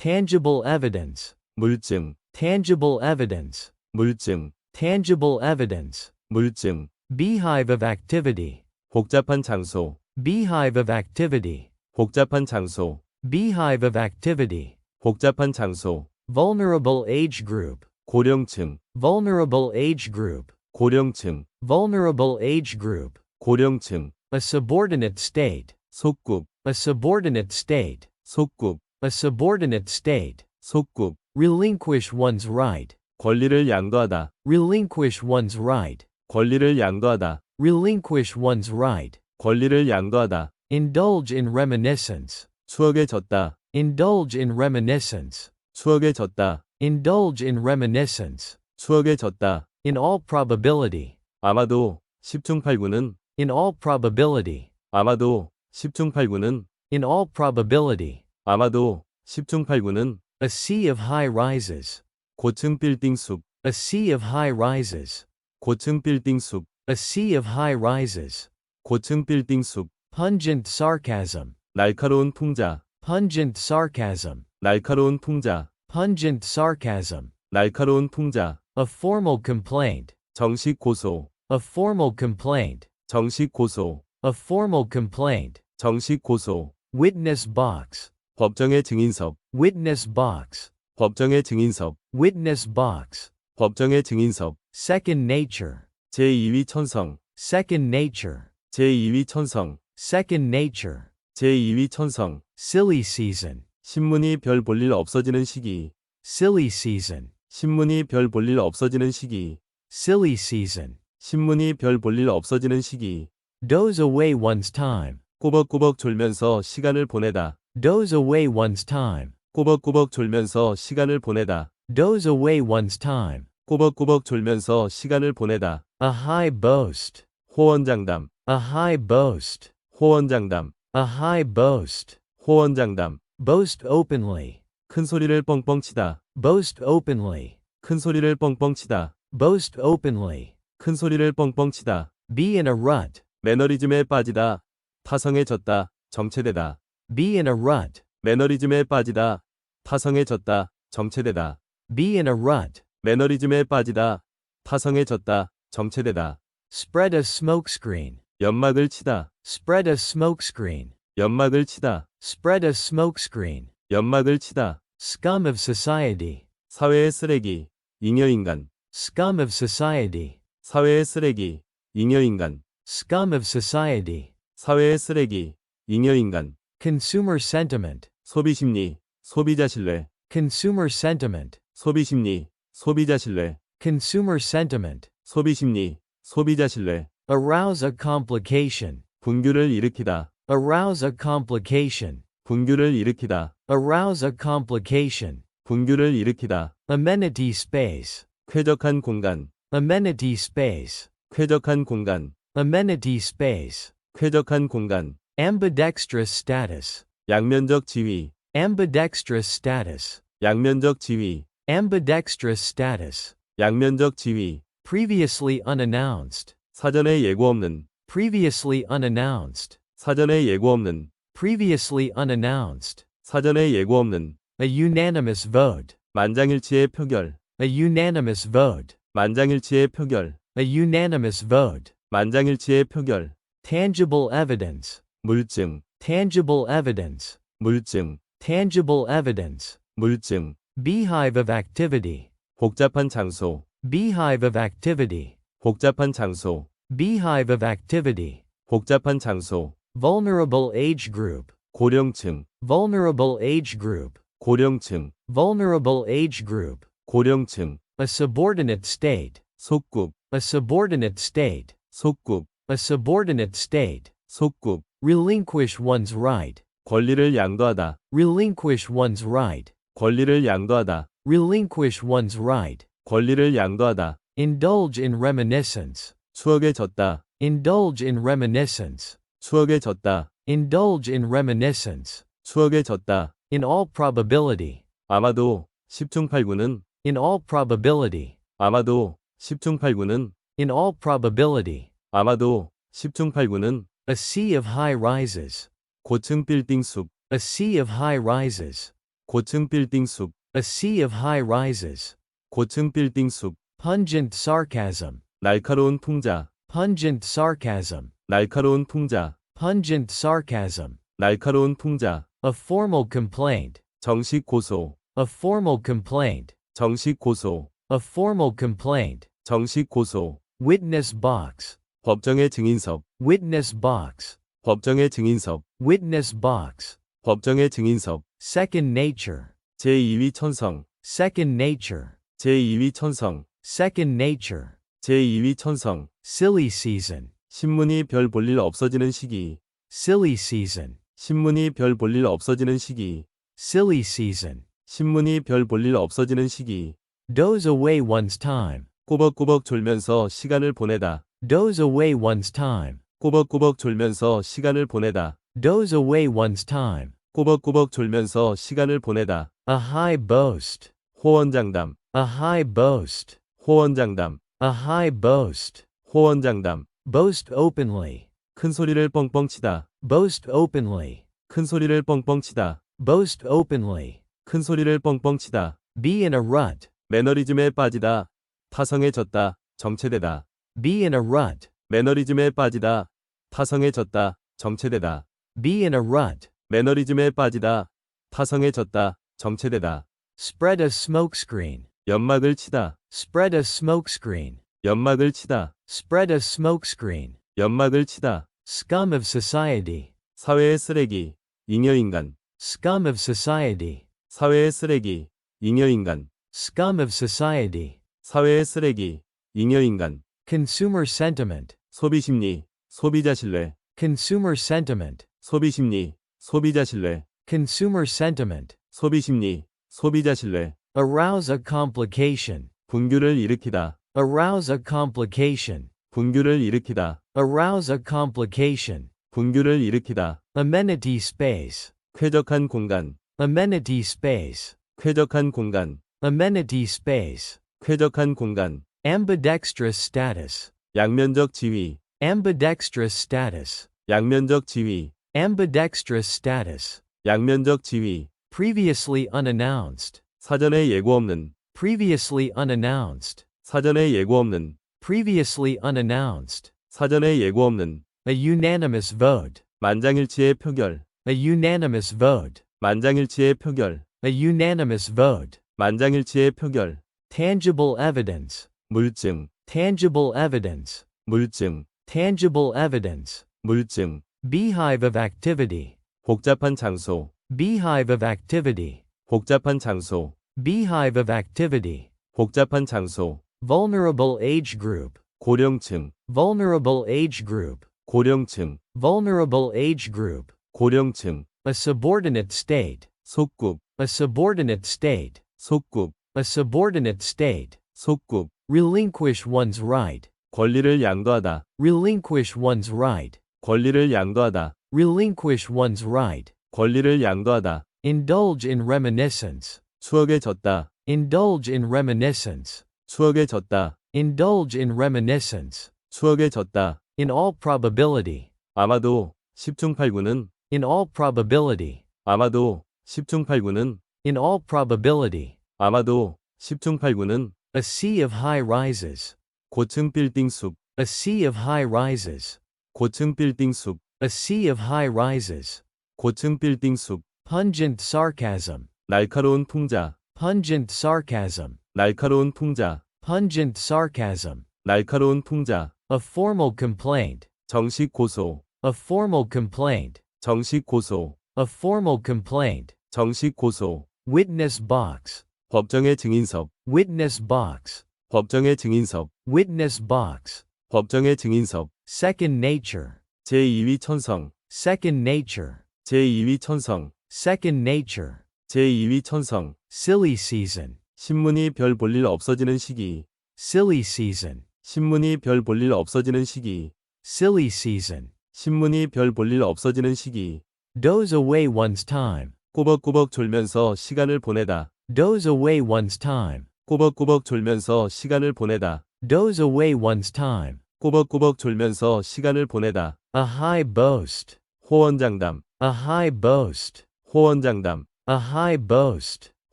tangible evidence, 물증, tangible evidence, 물증, tangible evidence, 물증, beehive of activity, 복잡한 장소, beehive of activity, 복잡한 장소, beehive of activity, 복잡한 장소, vulnerable age group, 고령층, vulnerable age group, 고령층, vulnerable age group, 고령층, a subordinate state, 속국, a subordinate state, 속국, a subordinate state, 속국, relinquish one's right, 권리를 양도하다, relinquish one's right, 권리를 양도하다, relinquish one's right, 권리를 양도하다, indulge in reminiscence, 추억에 젖다, indulge in reminiscence, 추억에 젖다, indulge in reminiscence, 추억에 젖다, in all probability, 아마도, 10중 8구는, in all probability, 아마도, 10중 8구는, in all probability, 아마도, 10중 8구는, a sea of high rises, 고층 빌딩 숲, a sea of high rises, 고층 빌딩 숲, a sea of high rises, 고층 빌딩 숲, pungent sarcasm, 날카로운 풍자, pungent sarcasm, 날카로운 풍자, pungent sarcasm, 날카로운 풍자, a formal complaint, 정식 고소, a formal complaint, 정식 고소, a formal complaint, 정식 고소, witness box, 법정의 증인석, witness box, 법정의 증인석, witness box, 법정의 증인석, second nature, 제2위 천성, second nature, 제2위 천성, second nature, 제2위 천성, silly season, 신문이 별 볼 일 없어지는 시기, silly season, 신문이 별 볼 일 없어지는 시기, silly season, 신문이 별 볼 일 없어지는 시기, doze away one's time, 꼬벅꼬벅 졸면서 시간을 보내다, doze away one's time, 꼬벅꼬벅 졸면서 시간을 보내다, doze away one's time, 꼬벅꼬벅 졸면서 시간을 보내다, a high boast, 호언장담, a high boast, 호언장담, a high boast, 호언장담, boast openly, 큰 소리를 뻥뻥 치다, boast openly, 큰 소리를 뻥뻥 치다, boast openly, 큰 소리를 뻥뻥 치다, be in a rut, 매너리즘에 빠지다, 타성에 젖다, 정체되다, be in a rut, 매너리즘에 빠지다, 타성에 젖다, 정체되다, be in a rut, 매너리즘에 빠지다, 타성에 젖다, 정체되다, spread a smokescreen, 연막을 치다, spread a smokescreen, 연막을 치다, spread a smokescreen, 연막을 치다, scum of society, 사회의 쓰레기, 잉여인간, scum of society, 사회의 쓰레기, 잉여인간, scum of society, 사회의 쓰레기, 잉여인간, consumer sentiment, 소비심리, 소비자 신뢰, consumer sentiment, 소비심리, 소비자 신뢰, consumer sentiment, 소비심리, 소비자 신뢰, arouse a complication, 분규를 일으키다, arouse a complication, 분규를 일으키다, arouse a complication, 분규를 일으키다, amenity space, 쾌적한 공간, amenity space, 쾌적한 공간, amenity space, 쾌적한 공간, ambidextrous status, 양면적 지위, ambidextrous status, 양면적 지위, ambidextrous status, 양면적 지위, previously unannounced, 사전에 예고 없는, previously unannounced, 사전에 예고 없는, previously unannounced, 사전에 예고 없는, a unanimous vote, 만장일치의 표결, a unanimous vote, 만장일치의 표결, a unanimous vote, 만장일치의 표결, tangible evidence, 물증, tangible evidence, 물증, tangible evidence, 물증, beehive of activity, 복잡한 장소, beehive of activity, 복잡한 장소, beehive of activity, 복잡한 장소, vulnerable age group, 고령층, vulnerable age group, 고령층, vulnerable age group, 고령층, a subordinate state, 속국, a subordinate state, 속국, a subordinate state, 속국, relinquish one's right, 권리를 양도하다, relinquish one's right, 권리를 양도하다, relinquish one's right, 권리를 양도하다, indulge in reminiscence, 추억에 젖다, indulge in reminiscence, 추억에 젖다, indulge in reminiscence, 추억에 젖다, in all probability, 아마도, 10중 8구는, in all probability, 아마도, 10중 8구는, in all probability, 아마도, 10중 8구는, a sea of high rises, 고층 빌딩 숲, a sea of high rises, 고층 빌딩 숲, A sea of high rises. 고층 빌딩 숲, Pungent sarcasm. 날카로운 풍자, Pungent sarcasm. 날카로운 풍자, Pungent sarcasm. 날카로운 풍자, A formal complaint. 정식 고소, A formal complaint. 정식 고소, A formal complaint. 정식 고소, Witness box. 법정의 증인석, Witness box. 법정의 증인석, Witness box. 법정의 증인석, Second nature. 제2위 천성, Second nature. 제2위 천성, Second nature. 제2위 천성, Silly season. 신문이 별 볼 일 없어지는 시기, Silly season. 신문이 별 볼 일 없어지는 시기, Silly season. 신문이 별 볼 일 없어지는 시기, Doze away one's time. 꼬벅꼬벅 졸면서 시간을 보내다, Doze away one's time. 꼬벅꼬벅 졸면서 시간을 보내다, Doze away one's time. 꼬벅꼬벅 졸면서 시간을 보내다, A high boast. 호언장담, A high boast. 호언장담, A high boast. 호언장담, Boast openly. 큰 소리를 뻥뻥 치다, Boast openly. 큰 소리를 뻥뻥 치다, Boast openly. 큰 소리를 뻥뻥 치다, Be in a rut. 매너리즘에 빠지다, 타성해졌다, 정체되다, Be in a rut. 매너리즘에 빠지다, 타성해졌다, 정체되다, Be in a rut. 매너리즘에 빠지다, 타성해졌다, 정체되다, Spread a smokescreen. 연막을 치다, Spread a smokescreen. 연막을 치다, Spread a smokescreen. 연막을 치다, Scum of society. 사회의 쓰레기, 잉여인간, Scum of society. 사회의 쓰레기, 잉여인간, Scum of society. 사회의 쓰레기, 잉여인간, Consumer sentiment. 소비심리, 소비자 신뢰, Consumer sentiment. 소비심리, 소비자 신뢰, Consumer sentiment. 소비심리, 소비자 신뢰, Arouse a complication. 분규를 일으키다, Arouse a complication. 분규를 일으키다, Arouse a complication. 분규를 일으키다, Amenity space. 쾌적한 공간, Amenity space. 쾌적한 공간, Amenity space. 쾌적한 공간, Ambidextrous status. 양면적 지위, Ambidextrous status. 양면적 지위, Ambidextrous status. 양면적 지위, Previously unannounced. 사전에 예고 없는, Previously unannounced. 사전에 예고 없는, Previously unannounced. 사전에 예고 없는, A unanimous vote. 만장일치의 표결, A unanimous vote. 만장일치의 표결, A unanimous vote. 만장일치의 표결, Tangible evidence. 물증, Tangible evidence. 물증, Tangible evidence. 물증, Beehive of activity. 복잡한 장소, Beehive of activity. 복잡한 장소, Beehive of activity. 복잡한 장소, Vulnerable age group. 고령층, Vulnerable age group. 고령층, Vulnerable age group. 고령층, A subordinate state. 속국, A subordinate state. 속국, A subordinate state. 속국, Relinquish one's right. 권리를 양도하다, Relinquish one's right. 권리를 양도하다, Relinquish one's right. 권리를 양도하다, Indulge in reminiscence. 추억에 젖다, Indulge in reminiscence. 추억에 젖다, Indulge in reminiscence. 추억에 젖다, In all probability. 아마도, 10중 8구는, In all probability. 아마도, 10중 8구는, In all probability. 아마도, 10중 8구는, A sea of high rises. 고층 빌딩 숲, A sea of high rises. 고층 빌딩 숲, A sea of high rises. 고층 빌딩 숲, Pungent sarcasm. 날카로운 풍자, Pungent sarcasm. 날카로운 풍자, Pungent sarcasm. 날카로운 풍자, A formal complaint. 정식 고소, A formal complaint. 정식 고소, A formal complaint. 정식 고소, Witness box. 법정의 증인석, Witness box. 법정의 증인석, Witness box. 법정의 증인석, Second nature. 제2위 천성, Second nature. 제2위 천성, Second nature. 제2위 천성, Silly season. 신문이 별 볼 일 없어지는 시기, Silly season. 신문이 별 볼 일 없어지는 시기, Silly season. 신문이 별 볼 일 없어지는 시기, Doze away one's time. 꼬벅꼬벅 졸면서 시간을 보내다, Doze away one's time. 꼬벅꼬벅 졸면서 시간을 보내다, Doze away one's time. 꼬벅꼬벅 졸면서 시간을 보내다, A high boast. 호언장담, A high boast. 호언장담, A high boast.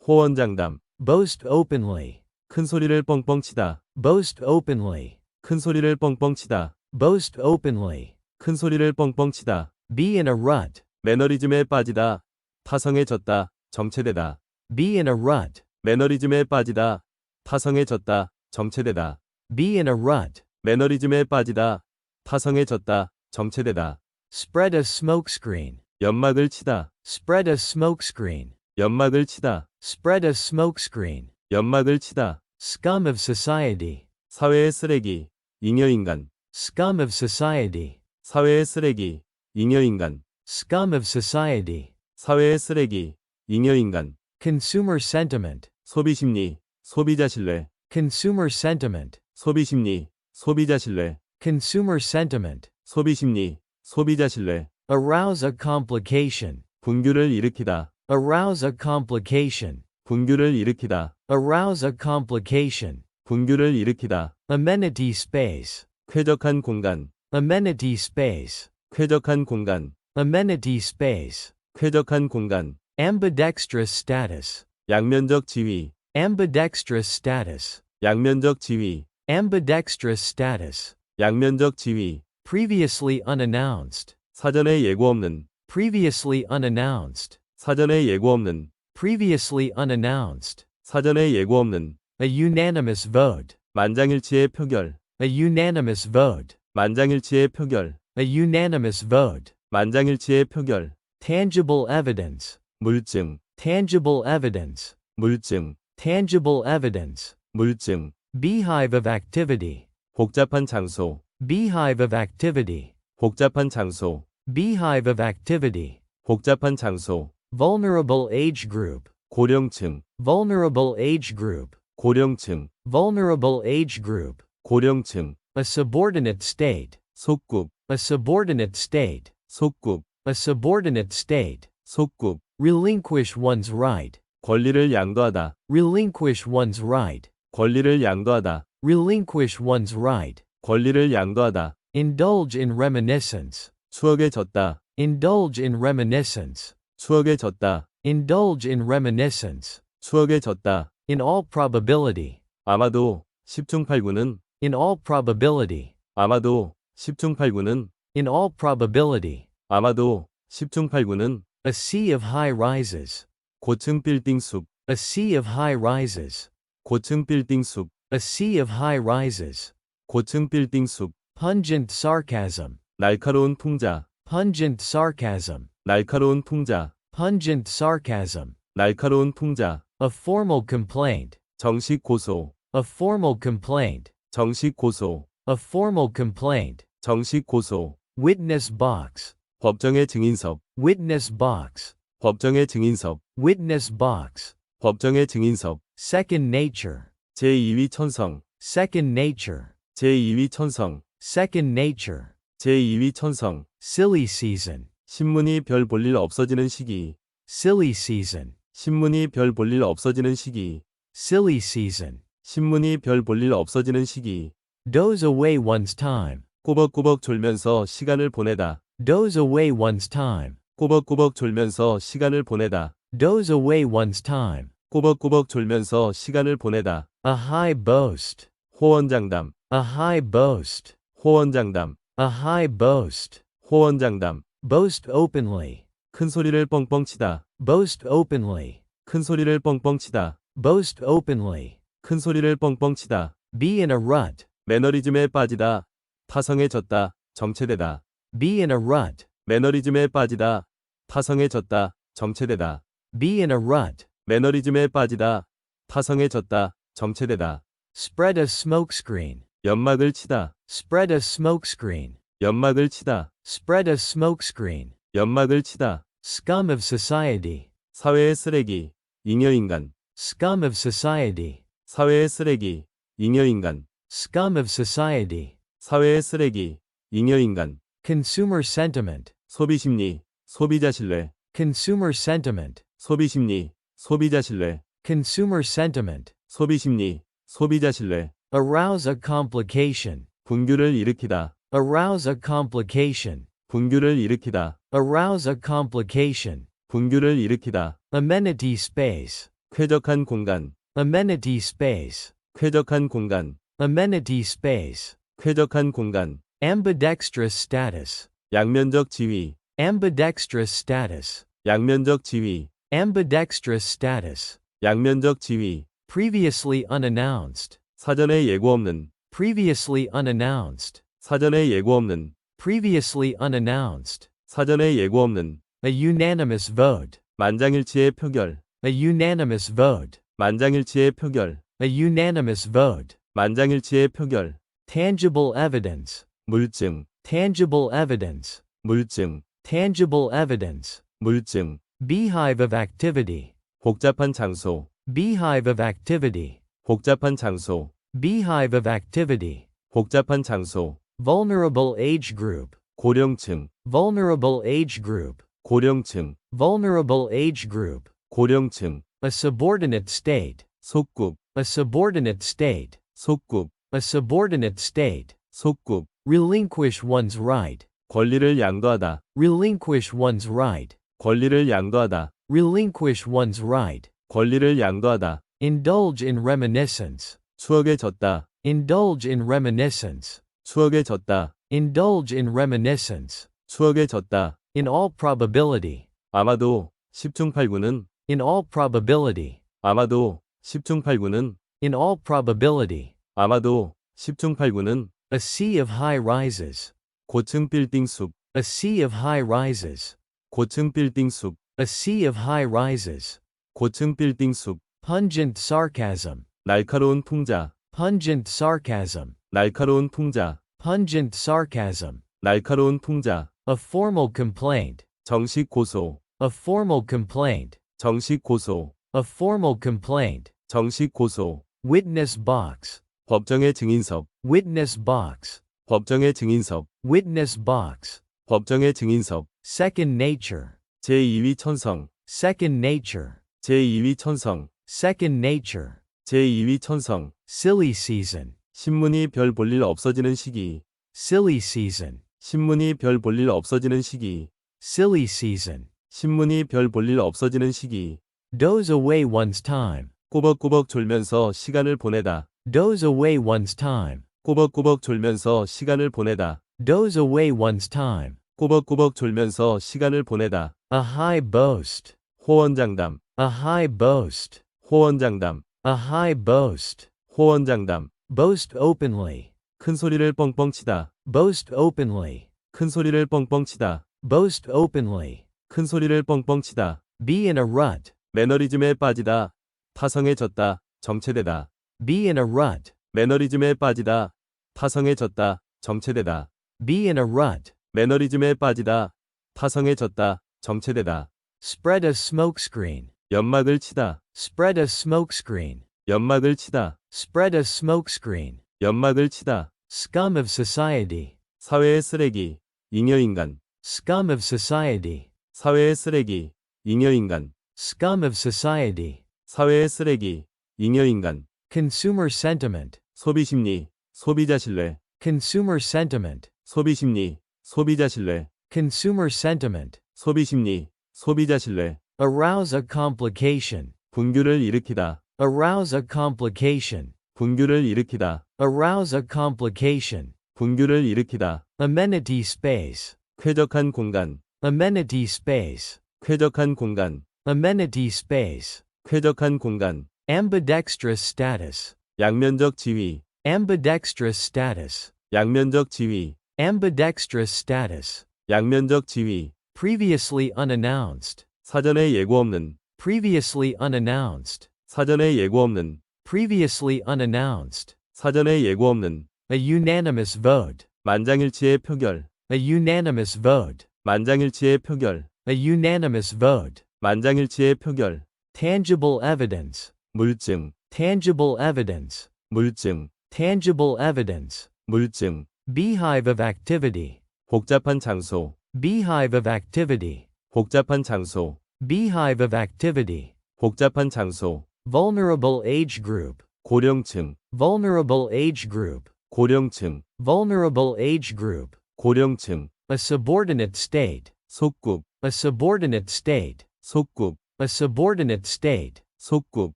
호언장담, Boast openly. 큰 소리를 뻥뻥 치다, Boast openly. 큰 소리를 뻥뻥 치다, Boast openly. 큰 소리를 뻥뻥 치다, Be in a rut. 매너리즘에 빠지다, 타성에 졌다, 정체되다, Be in a rut. 매너리즘에 빠지다, 타성에 졌다, 정체되다, Be in a rut. 매너리즘에 빠지다, 타성에 졌다, 정체되다, Spread a smokescreen. 연막을 치다, Spread a smokescreen. 연막을 치다, Spread a smokescreen. 연막을 치다, Scum of society. 사회의 쓰레기, 잉여인간, Scum of society. 사회의 쓰레기, 잉여인간, Scum of society. 사회의 쓰레기, 잉여인간, Consumer sentiment. 소비심리, 소비자 신뢰, Consumer sentiment. 소비심리, 소비자 신뢰, Consumer sentiment. 소비심리, 소비자 신뢰, Arouse a complication. 분규를 일으키다, Arouse a complication. 분규를 일으키다, Arouse a complication. 분규를 일으키다, Amenity space. 쾌적한 공간, Amenity space. 쾌적한 공간, Amenity space. 쾌적한 공간, Ambidextrous status. 양면적 지위, Ambidextrous status. 양면적 지위, Ambidextrous status. 양면적 지위, Previously unannounced. 사전에 예고 없는, Previously unannounced. 사전에 예고 없는, Previously unannounced. 사전에 예고 없는, A unanimous vote. 만장일치의 표결, A unanimous vote. 만장일치의 표결, A unanimous vote. 만장일치의 표결, Tangible evidence. 물증, Tangible evidence. 물증, Tangible evidence. 물증, Beehive of activity. 복잡한 장소, Beehive of activity. 복잡한 장소, Beehive of activity. 복잡한 장소, Vulnerable age group. 고령층, Vulnerable age group. 고령층, Vulnerable age group. 고령층, A subordinate state. 속국, A subordinate state. 속국, A subordinate state. 속국, Relinquish one's right. 권리를 양도하다, Relinquish one's right. 권리를 양도하다, Relinquish one's right. 권리를 양도하다, Indulge in reminiscence. 추억에 졌다, Indulge in reminiscence. 추억에 졌다, Indulge in reminiscence. 추억에 졌다, In all probability. 아마도, 10중 8구는, In all probability. 아마도, 10중 8구는, In all probability. 아마도, 10중 8구는, A sea of high rises. 고층 빌딩 숲, A sea of high rises. 고층 빌딩 숲, A sea of high rises. 고층 빌딩 숲, Pungent sarcasm. 날카로운 풍자, Pungent sarcasm. 날카로운 풍자, Pungent sarcasm. 날카로운 풍자, A formal complaint. 정식 고소, A formal complaint. 정식 고소, A formal complaint. 정식 고소, Witness box. 법정의 증인석, Witness box. 법정의 증인석, Witness box. 법정의 증인석, Second nature. 제2위 천성, Second nature. 제2위 천성, Second nature. 제2위 천성, Silly season. 신문이 별 볼 일 없어지는 시기, Silly season. 신문이 별 볼 일 없어지는 시기, Silly season. 신문이 별 볼 일 없어지는 시기, Doze away one's time. 꾸벅꾸벅 졸면서 시간을 보내다, Doze away one's time. 꾸벅꾸벅 졸면서 시간을 보내다, Doze away one's time. 꾸벅꾸벅 졸면서 시간을 보내다, A high boast. 호언장담, A high boast. 호언장담, A high boast. 호언장담, Boast openly. 큰 소리를 뻥뻥 치다, Boast openly. 큰 소리를 뻥뻥 치다, Boast openly. 큰 소리를 뻥뻥 치다, Be in a rut. 매너리즘에 빠지다, 타성에 졌다, 정체되다, Be in a rut. 매너리즘에 빠지다, 타성에 졌다, 정체되다, Be in a rut. 매너리즘에 빠지다, 타성에 졌다, 정체되다, Spread a smokescreen. 연막을 치다, Spread a smokescreen. 연막을 치다, Spread a smokescreen. 연막을 치다, Scum of society. 사회의 쓰레기, 잉여인간, Scum of society. 사회의 쓰레기, 잉여인간, Scum of society. 사회의 쓰레기, 잉여인간, Consumer sentiment. 소비심리, 소비자 신뢰, Consumer sentiment. 소비심리, 소비자 신뢰, Consumer sentiment. 소비심리, 소비자 신뢰, Arouse a complication. 분규를 일으키다, Arouse a complication. 분규를 일으키다, Arouse a complication. 분규를 일으키다. amenity space, 쾌적한 공간. amenity space, 쾌적한 공간. amenity space, 쾌적한 공간. ambidextrous status, 양면적 지위. ambidextrous status, 양면적 지위. ambidextrous status, 양면적 지위. previously unannounced, 사전에 예고 없는. previously unannounced, 사전에 예고 없는. previously unannounced, 사전에 예고 없는. a unanimous vote, 만장일치의 표결. a unanimous vote, 만장일치의 표결. a unanimous vote, 만장일치의 표결. tangible evidence, 물증. tangible evidence, 물증. tangible evidence, 물증. beehive of activity, 복잡한 장소. beehive of activity, 복잡한 장소. beehive of activity, 복잡한 장소. vulnerable age group, 고령층. vulnerable age group, 고령층. vulnerable age group, 고령층. a subordinate state, 속국. a subordinate state, 속국. a subordinate state, 속국. relinquish one's right, 권리를 양도하다. relinquish one's right, 권리를 양도하다. relinquish one's right, 권리를 양도하다. indulge in reminiscence, 추억에 젖다. indulge in reminiscence, 추억에 젖다. indulge in reminiscence, 추억에 젖다. in all probability, 아마도 10중 8구는 in all probability, 아마도 10중 8구는 in all probability, 아마도 10중 8구는 a sea of high rises, 고층 빌딩 숲. a sea of high rises, 고층 빌딩 숲. a sea of high rises, 고층 빌딩 숲. pungent sarcasm, 날카로운 풍자. pungent sarcasm, 날카로운 풍자. pungent sarcasm, 날카로운 풍자. a formal complaint, 정식 고소. a formal complaint, 정식 고소. a formal complaint, 정식 고소. witness box, 법정의 증인석. witness box, 법정의 증인석. witness box, 법정의 증인석. second nature, 제2위 천성. second nature, 제2위 천성. second nature, 제2위 천성. silly season, 신문이 별 볼 일 없어지는 시기. silly season, 신문이 별 볼 일 없어지는 시기. silly season, 신문이 별 볼 일 없어지는 시기. doze away one's time, 꼬벅꼬벅 졸면서 시간을 보내다. doze away one's time, 꼬벅꼬벅 졸면서 시간을 보내다. doze away one's time, 꼬벅꼬벅 졸면서 시간을 보내다. a high boast, 호언장담. a high boast, 호언장담. a high boast, 호언장담. boast openly, 큰 소리를 뻥뻥 치다. boast openly, 큰 소리를 뻥뻥 치다. boast openly, 큰 소리를 뻥뻥 치다. be in a rut, 매너리즘에 빠지다. 타성에 졌다. 정체되다. be in a rut, 매너리즘에 빠지다. 타성에 졌다. 정체되다. be in a rut, 매너리즘에 빠지다. 타성에 졌다. 정체되다. spread a smokescreen, 연막을 치다. spread a smokescreen, 연막을 치다. spread a smokescreen, 연막을 치다. scum of society, 사회의 쓰레기. 잉여인간. scum of society, 사회의 쓰레기. 잉여인간. scum of society, 사회의 쓰레기. 잉여인간. consumer sentiment, 소비심리. 소비자 신뢰. consumer sentiment, 소비심리. 소비자 신뢰. consumer sentiment, 소비심리. 소비자 신뢰. arouse a complication, 분규를 일으키다. arouse a complication, 분규를 일으키다. arouse a complication, 분규를 일으키다. amenity space, 쾌적한 공간. amenity space, 쾌적한 공간. amenity space, 쾌적한 공간. ambidextrous status, 양면적 지위. ambidextrous status, 양면적 지위. ambidextrous status, 양면적 지위. previously unannounced, 사전에 예고 없는. previously unannounced, 사전에 예고 없는. previously unannounced, 사전에 예고 없는. a unanimous vote, 만장일치의 표결. a unanimous vote, 만장일치의 표결. a unanimous vote, 만장일치의 표결. tangible evidence, 물증. tangible evidence, 물증. tangible evidence, 물증. beehive of activity, 복잡한 장소. beehive of activity, 복잡한 장소. beehive of activity, 복잡한 장소. vulnerable age group, 고령층. vulnerable age group, 고령층. vulnerable age group, 고령층. a subordinate state, 속국. a subordinate state, 속국, A subordinate state. 속국,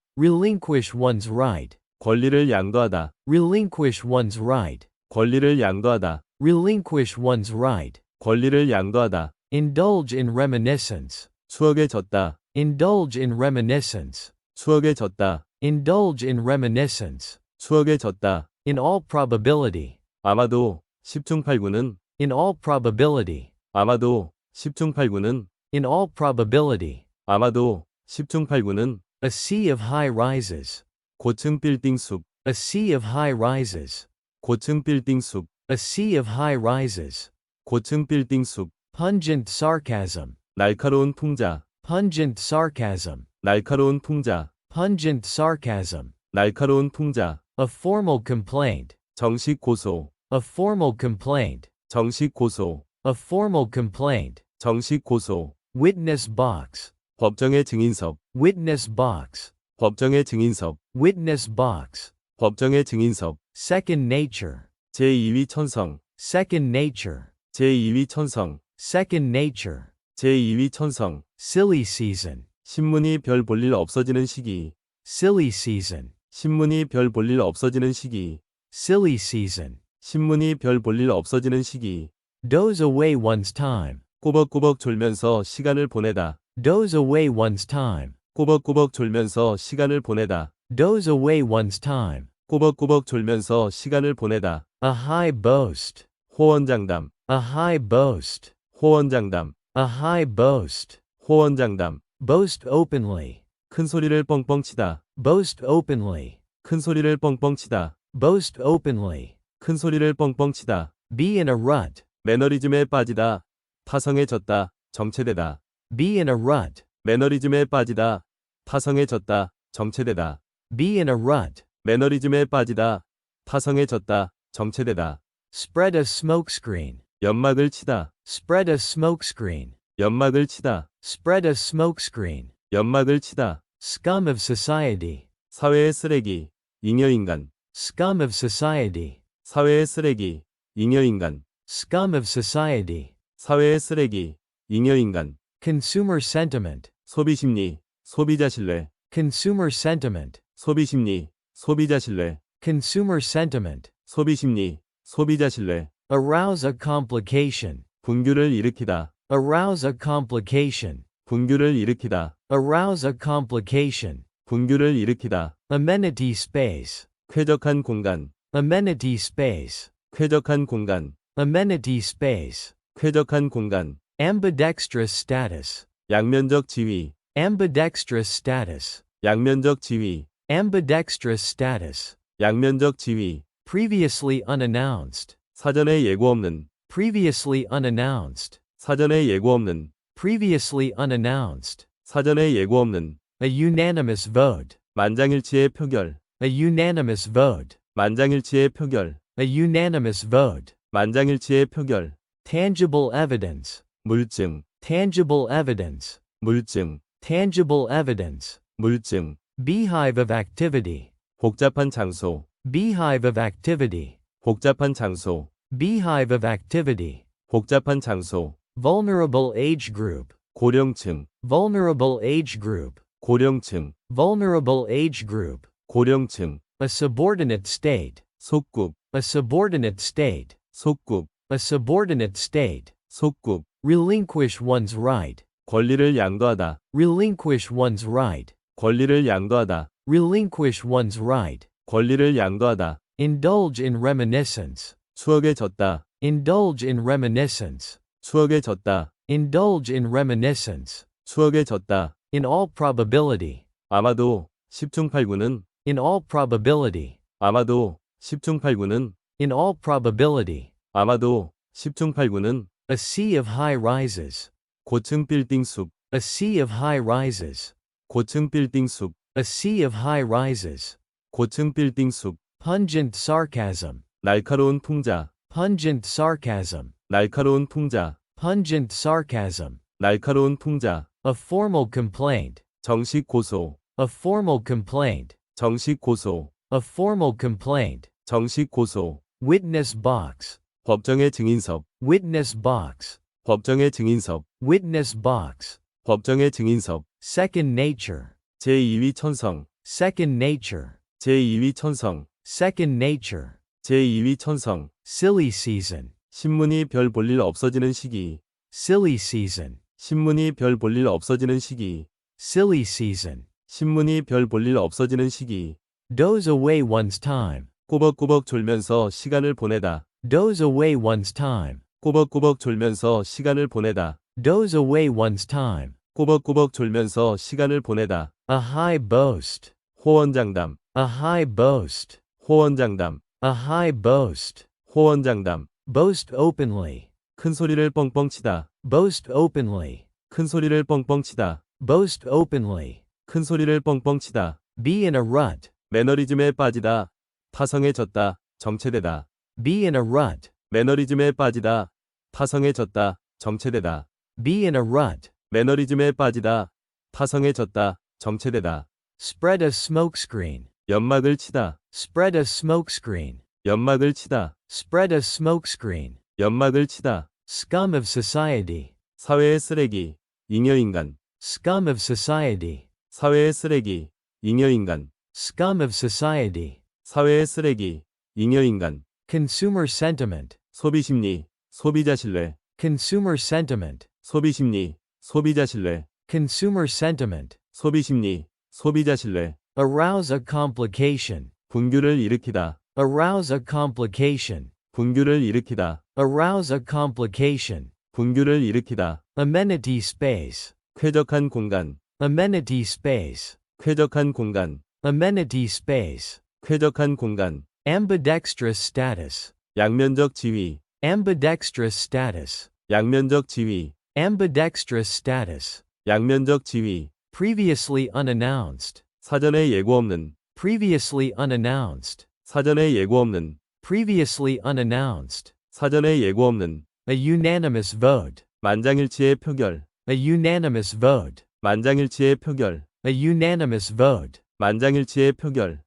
Relinquish one's right. 권리를 양도하다, Relinquish one's right. 권리를 양도하다, Relinquish one's right. 권리를 양도하다, Indulge in reminiscence. 추억에 젖다, Indulge in reminiscence. 추억에 젖다, Indulge in reminiscence. 추억에 젖다. In all probability. 아마도 10중 8구는 In all probability. 아마도 10중 8구는 In all probability. 아마도 10중 8구는 A sea of high rises. 고층 빌딩 숲, A sea of high rises. 고층 빌딩 숲, A sea of high rises. 고층 빌딩 숲. Pungent sarcasm. 날카로운 풍자, Pungent sarcasm. 날카로운 풍자, Pungent sarcasm. 날카로운 풍자. A formal complaint. 정식 고소, A formal complaint. 정식 고소, A formal complaint. 정식 고소. Witness box. 법정의 증인석, Witness box. 법정의 증인석, Witness box. 법정의 증인석. Second nature. 제2위 천성, Second nature. 제2위 천성, Second nature. 제2위 천성. Silly season. 신문이 별 볼 일 없어지는 시기, Silly season. 신문이 별 볼 일 없어지는 시기, Silly season. 신문이 별 볼 일 없어지는 시기. Doze away one's time. 꼬벅꼬벅 졸면서 시간을 보내다, Doze away one's time. 꼬벅꼬벅 졸면서 시간을 보내다, Doze away one's time. 꼬벅꼬벅 졸면서 시간을 보내다. A high boast. 호언장담, A high boast. 호언장담, A high boast. 호언장담. Boast openly. 큰 소리를 뻥뻥 치다, Boast openly. 큰 소리를 뻥뻥 치다, Boast openly. 큰 소리를 뻥뻥 치다. Be in a rut. 매너리즘에 빠지다, 타성에 젖다, 정체되다. Be in a rut. 매너리즘에 빠지다, 타성에 젖다, 정체되다. Be in a rut. 매너리즘에 빠지다, 타성에 젖다, 정체되다. Spread a smokescreen. 연막을 치다, Spread a smokescreen. 연막을 치다, Spread a smokescreen. 연막을 치다. Scum of society. 사회의 쓰레기, 잉여인간. Scum of society. 사회의 쓰레기, 잉여인간. Scum of society. 사회의 쓰레기, 잉여인간. Consumer sentiment. 소비심리, 소비자 신뢰. Consumer sentiment. 소비심리, 소비자 신뢰. Consumer sentiment. 소비심리, 소비자 신뢰. Arouse a complication. 분규를 일으키다, Arouse a complication. 분규를 일으키다, Arouse a complication. 분규를 일으키다. Amenity space. 쾌적한 공간, Amenity space. 쾌적한 공간, Amenity space. 쾌적한 공간. Ambidextrous status. 양면적 지위, Ambidextrous status. 양면적 지위, Ambidextrous status. 양면적 지위. Previously unannounced. 사전에 예고 없는, Previously unannounced. 사전에 예고 없는, Previously unannounced. 사전에 예고 없는. A unanimous vote. 만장일치의 표결, A unanimous vote. 만장일치의 표결, A unanimous vote. 만장일치의 표결. Tangible evidence. 물증, Tangible evidence. 물증, Tangible evidence. 물증. Beehive of activity. 복잡한 장소, Beehive of activity. 복잡한 장소, Beehive of activity. 복잡한 장소. Vulnerable age group. 고령층, Vulnerable age group. 고령층, Vulnerable age group. 고령층. A subordinate state. 속국, A subordinate state. 속국, A subordinate state. 속국. Relinquish one's right. 권리를 양도하다, Relinquish one's right. 권리를 양도하다, Relinquish one's right. 권리를 양도하다. Indulge in reminiscence. 추억에 젖다, Indulge in reminiscence. 추억에 젖다, Indulge in reminiscence. 추억에 젖다. In all probability. 아마도 10중 8구는, In all probability. 아마도 10중 8구는, In all probability. 아마도 10중 8구는. A sea of high rises. 고층 빌딩 숲, A sea of high rises. 고층 빌딩 숲, A sea of high rises. 고층 빌딩 숲. Pungent sarcasm. 날카로운 풍자, Pungent sarcasm. 날카로운 풍자, Pungent sarcasm. 날카로운 풍자. A formal complaint. 정식 고소, A formal complaint. 정식 고소, A formal complaint. 정식 고소. Witness box. 법정의 증인석, Witness box. 법정의 증인석, Witness box. 법정의 증인석. Second nature. 제2위 천성. Second nature. 제2위 천성. Second nature. 제2위 천성. Silly season. 신문이 별 볼 일 없어지는 시기. Silly season. 신문이 별 볼 일 없어지는 시기. Silly season. 신문이 별 볼 일 없어지는 시기. Doze away one's time. 꾸벅꾸벅 졸면서 시간을 보내다. Doze away one's time. 꾸벅꾸벅 졸면서 시간을 보내다. Doze away one's time. 꾸벅꾸벅 졸면서 시간을 보내다. A high boast. 호언장담. A high boast. 호언장담. A high boast. 호언장담. Boast openly. 큰 소리를 뻥뻥 치다. Boast openly. 큰 소리를 뻥뻥 치다. Boast openly. 큰 소리를 뻥뻥 치다. Be in a rut. 매너리즘에 빠지다. 타성해졌다. 정체되다. Be in a rut. 매너리즘에 빠지다. 타성해졌다. 정체되다. Be in a rut. 매너리즘에 빠지다. 타성해졌다. 정체되다. Spread a smokescreen. 연막을 치다. Spread a smokescreen. 연막을 치다. Spread a smokescreen. 연막을 치다. Scum of society. 사회의 쓰레기. 잉여인간. Scum of society. 사회의 쓰레기. 잉여인간. Scum of society. 사회의 쓰레기. 잉여인간. Consumer sentiment. 소비심리. 소비자 신뢰. Consumer sentiment. 소비심리. 소비자 신뢰. Consumer sentiment. 소비심리. 소비자 신뢰. Arouse a complication. 분규를 일으키다. Arouse a complication. 분규를 일으키다. Arouse a complication. 분규를 일으키다. Amenity space. 쾌적한 공간. Amenity space. 쾌적한 공간. Amenity space. 쾌적한 공간. Ambidextrous status. 양면적 지위. Ambidextrous status. 양면적 지위. Ambidextrous status. 양면적 지위. Previously unannounced. 사전에 예고 없는. Previously unannounced. 사전에 예고 없는. Previously unannounced. 사전에 예고 없는. A unanimous vote. 만장일치의 표결. A unanimous vote. 만장일치의 표결. A unanimous vote. 만장일치의 표결.